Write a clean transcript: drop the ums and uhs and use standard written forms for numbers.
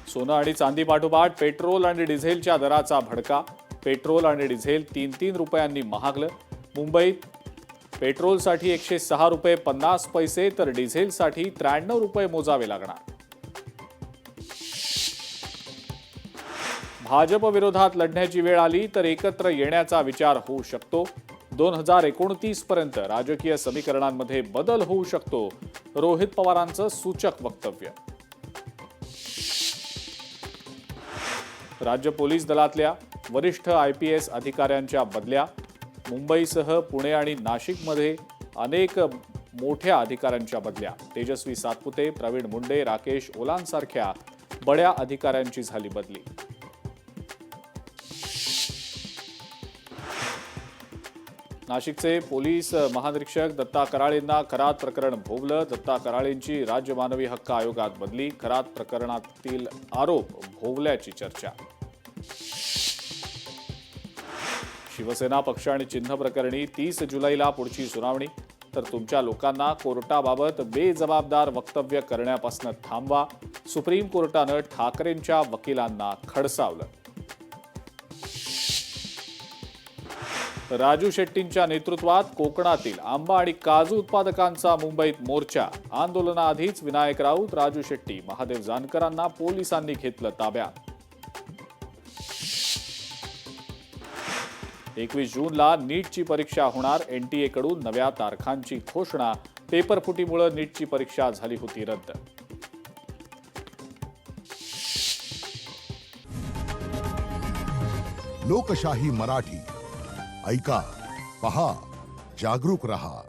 सोनं आणि चांदी पाठोपाठ पेट्रोल आणि डिझेलच्या दराचा भडका. पेट्रोल आणि डिझेल 3-3 रुपयांनी महागलं. मुंबईत पेट्रोलसाठी 106 रुपये 50 पैसे तर डिझेलसाठी 93 रुपये मोजावे लागणार. भाजप विरोधात लढण्याची वेळ आली तर एकत्र येण्याचा विचार होऊ शकतो. 2029 पर्यंत राजकीय समीकरणांमध्ये बदल होऊ शकतो. रोहित पवारांचं सूचक वक्तव्य. राज्य पोलीस दलातल्या वरिष्ठ IPS अधिकाऱ्यांच्या बदल्या. मुंबईसह पुणे आणि नाशिकमध्ये अनेक मोठ्या अधिकाऱ्यांच्या बदल्या. तेजस्वी सातपुते, प्रवीण मुंडे, राकेश ओलांसारख्या बड्या अधिकाऱ्यांची झाली बदली. नाशिकचे पोलीस महानिरीक्षक दत्ता कराळेंना खरात प्रकरण भोवलं. दत्ता कराळेंची राज्य मानवी हक्क आयोगात बदली. खरात प्रकरणातील आरोप भोवल्याची चर्चा. शिवसेना पक्ष आणि चिन्ह प्रकरणी 30 जुलैला पुढची सुनावणी. तर तुमच्या लोकांना कोर्टाबाबत बेजबाबदार वक्तव्य करण्यापासून थांबवा. सुप्रीम कोर्टानं ठाकरेंच्या वकिलांना खडसावलं. राजू शेट्टींच्या नेतृत्वात कोकणातील आंबा आणि काजू उत्पादकांचा मुंबईत मोर्चा. आंदोलनाआधीच विनायक राऊत, राजू शेट्टी, महादेव जानकरांना पोलिसांनी घेतलं ताब्यात. 21 जूनला नीटची परीक्षा होणार. NTA कडून नव्या तारखांची घोषणा. पेपरफुटीमुळे नीटची परीक्षा झाली होती रद्द. लोकशाही मराठी ऐका, पहा, जागरूक रहा.